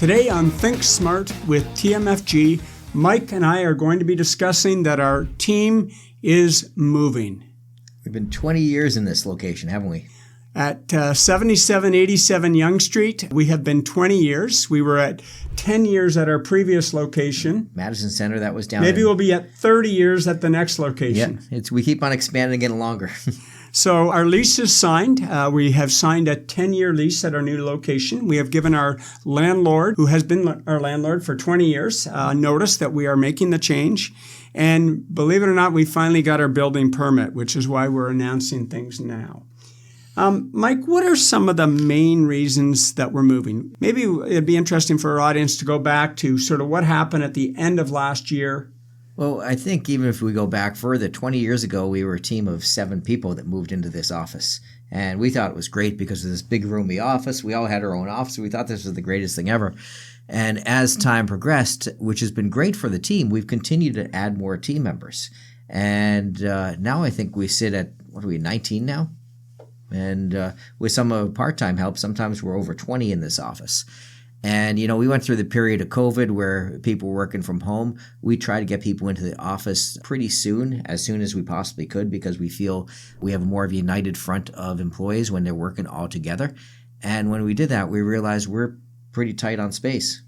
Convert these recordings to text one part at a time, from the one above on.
Today on Think Smart with TMFG, Mike and I are going to be discussing that our team is moving. We've been 20 years in this location, haven't we? At 7787 Yonge Street, we have been 20 years. We were at 10 years at our previous location. Madison Center, that was down. Maybe we'll be at 30 years at the next location. Yeah, we keep on expanding and getting longer. So our lease is signed. We have signed a 10-year lease at our new location. We have given our landlord, who has been our landlord for 20 years, notice that we are making the change. And believe it or not, we finally got our building permit, which is why we're announcing things now. Mike, what are some of the main reasons that we're moving? Maybe it'd be interesting for our audience to go back to sort of what happened at the end of last year. Well, I think even if we go back further, 20 years ago, we were a team of 7 people that moved into this office. And we thought it was great because of this big roomy office. We all had our own office. We thought this was the greatest thing ever. And as time progressed, which has been great for the team, we've continued to add more team members. And now I think we sit at, 19 now? And with some part-time help, sometimes we're over 20 in this office. And, we went through the period of COVID where people were working from home. We try to get people into the office pretty soon as we possibly could, because we feel we have more of a united front of employees when they're working all together. And when we did that, we realized we're pretty tight on space.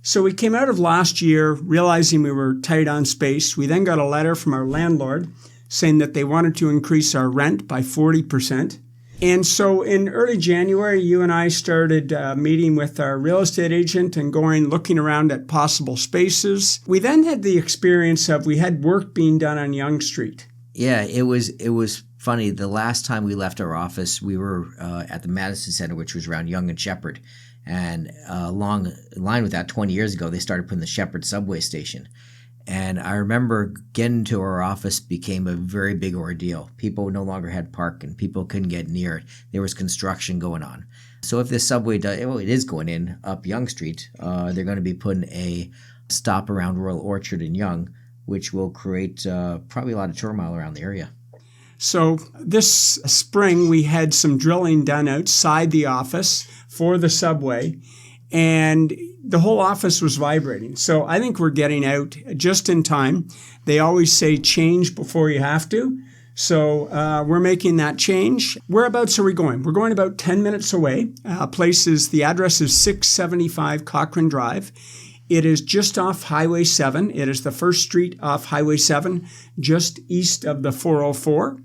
So we came out of last year realizing we were tight on space. We then got a letter from our landlord saying that they wanted to increase our rent by 40%. And so in early January, you and I started meeting with our real estate agent and looking around at possible spaces. We then had the experience of we had work being done on Yonge Street. Yeah, it was funny. The last time we left our office, we were at the Madison Center, which was around Yonge and Shepherd. And along the line with that, 20 years ago, they started putting the Shepherd subway station. And I remember getting to our office became a very big ordeal. People no longer had parking. People couldn't get near it. There was construction going on. So if this subway it is going in up Yonge Street, they're going to be putting a stop around Royal Orchard in Yonge, which will create probably a lot of turmoil around the area. So this spring, we had some drilling done outside the office for the subway, and the whole office was vibrating. So I think we're getting out just in time. They always say change before you have to. So we're making that change. Whereabouts are we going? We're going about 10 minutes away. The address is 675 Cochran Drive. It is just off Highway 7. It is the first street off Highway 7, just east of the 404.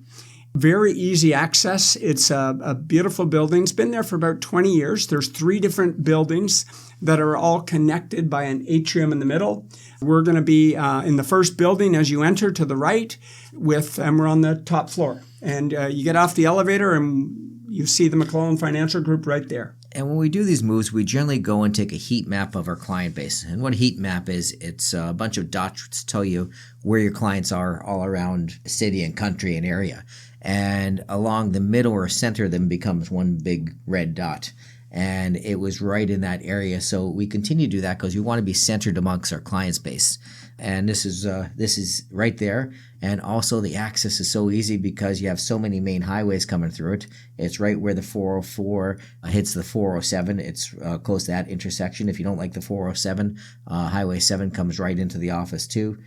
Very easy access. It's a beautiful building. It's been there for about 20 years. There's 3 different buildings that are all connected by an atrium in the middle. We're going to be in the first building as you enter to the right, and we're on the top floor. And you get off the elevator and you see the McClelland Financial Group right there. And when we do these moves, we generally go and take a heat map of our client base. And what a heat map is, it's a bunch of dots to tell you where your clients are all around the city and country and area. And along the middle or center of them becomes one big red dot. And it was right in that area. So we continue to do that because we want to be centered amongst our client base. And this is right there. And also the access is so easy because you have so many main highways coming through it. It's right where the 404 hits the 407. It's close to that intersection. If you don't like the 407, Highway 7 comes right into the office too.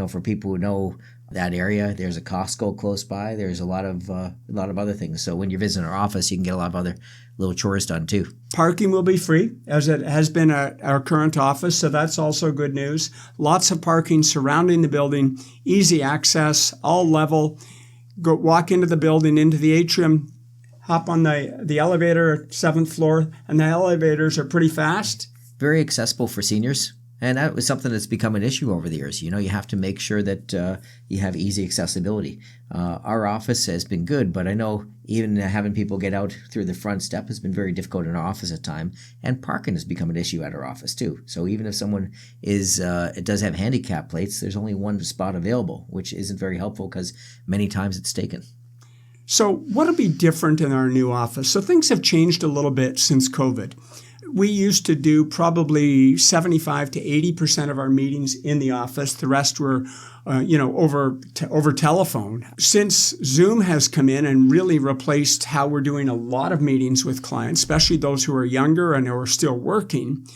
For people who know that area, there's a Costco close by. There's a lot of other things. So when you're visiting our office, you can get a lot of other little chores done too. Parking will be free, as it has been at our current office, so that's also good news. Lots of parking surrounding the building, easy access, all level. Walk into the building, into the atrium, hop on the elevator, 7th floor, and the elevators are pretty fast. Very accessible for seniors. And that was something that's become an issue over the years. You have to make sure that you have easy accessibility. Our office has been good, but I know even having people get out through the front step has been very difficult in our office at times. And parking has become an issue at our office too. So even if someone it does have handicap plates, there's only one spot available, which isn't very helpful because many times it's taken. So what'll be different in our new office? So things have changed a little bit since COVID. We used to do probably 75 to 80% of our meetings in the office. The rest were, over telephone. Since Zoom has come in and really replaced how we're doing a lot of meetings with clients, especially those who are younger and who are still working,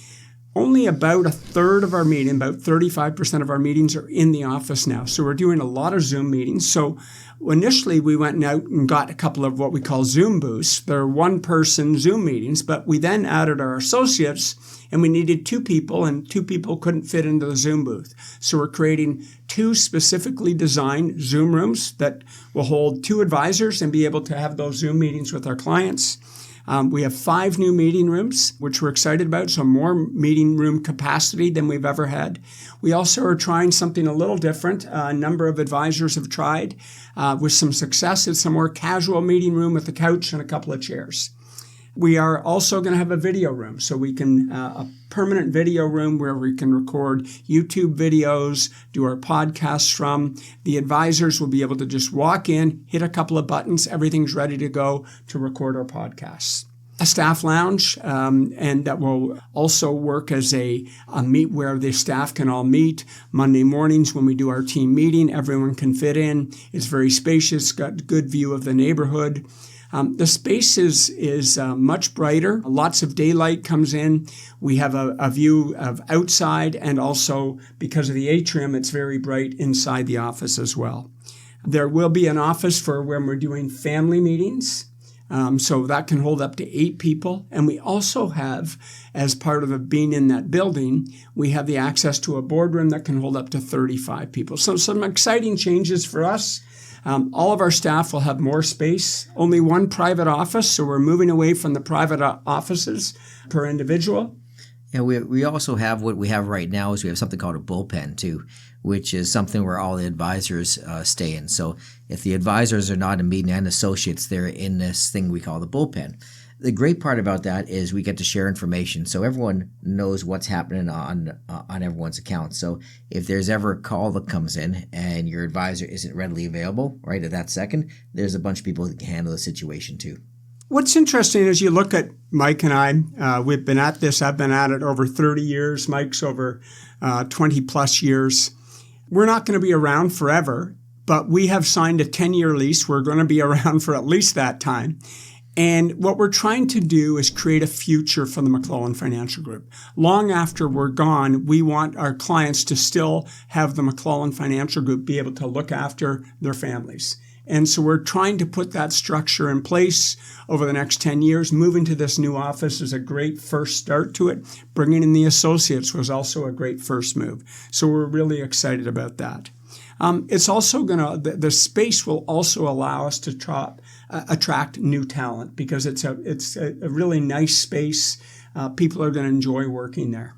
Only about a third of our meeting, about 35% of our meetings are in the office now. So we're doing a lot of Zoom meetings. So initially we went out and got a couple of what we call Zoom booths. They're one-person Zoom meetings, but we then added our associates and we needed 2 people and 2 people couldn't fit into the Zoom booth. So we're creating 2 specifically designed Zoom rooms that will hold 2 advisors and be able to have those Zoom meetings with our clients. We have 5 new meeting rooms, which we're excited about, so more meeting room capacity than we've ever had. We also are trying something a little different. A number of advisors have tried with some success. It's a more casual meeting room with a couch and a couple of chairs. We are also going to have a video room, so we can a permanent video room where we can record YouTube videos, do our podcasts from. The advisors will be able to just walk in, hit a couple of buttons, everything's ready to go to record our podcasts. A staff lounge, and that will also work as a meet where the staff can all meet. Monday mornings when we do our team meeting, everyone can fit in. It's very spacious, got a good view of the neighborhood. The space is much brighter. Lots of daylight comes in. We have a view of outside, and also because of the atrium, it's very bright inside the office as well. There will be an office for when we're doing family meetings. So that can hold up to 8 people. And we also have, as part of being in that building, we have the access to a boardroom that can hold up to 35 people. So some exciting changes for us. All of our staff will have more space, only 1 private office, so we're moving away from the private offices per individual. Yeah, we also have what we have right now is we have something called a bullpen too, which is something where all the advisors stay in. So if the advisors are not in meeting and associates, they're in this thing we call the bullpen. The great part about that is we get to share information, so everyone knows what's happening on everyone's account. So if there's ever a call that comes in and your advisor isn't readily available right at that second, there's a bunch of people that can handle the situation too. What's interesting is you look at Mike and I, we've been at this, I've been at it over 30 years, Mike's over 20 plus years. We're not going to be around forever, but we have signed a 10-year lease. We're going to be around for at least that time. And what we're trying to do is create a future for the McClelland Financial Group. Long after we're gone, we want our clients to still have the McClelland Financial Group be able to look after their families. And so we're trying to put that structure in place over the next 10 years. Moving to this new office is a great first start to it. Bringing in the associates was also a great first move. So we're really excited about that. It's also the space will also allow us to attract new talent because it's a really nice space. People are going to enjoy working there.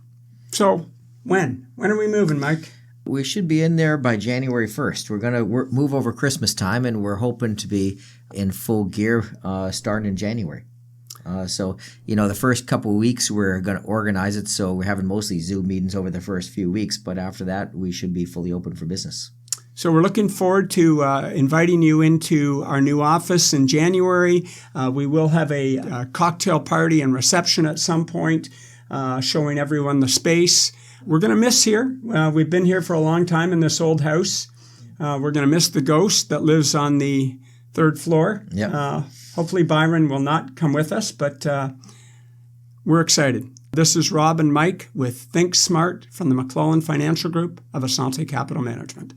So when are we moving, Mike? We should be in there by January 1st. We're going to move over Christmas time, and we're hoping to be in full gear starting in January. So, the first couple of weeks we're going to organize it, so we're having mostly Zoom meetings over the first few weeks, but after that we should be fully open for business. So we're looking forward to inviting you into our new office in January. We will have a cocktail party and reception at some point, showing everyone the space. We're going to miss here. We've been here for a long time in this old house. We're going to miss the ghost that lives on the 3rd floor. Yep. Hopefully Byron will not come with us, but we're excited. This is Rob and Mike with Think Smart from the McClelland Financial Group of Asante Capital Management.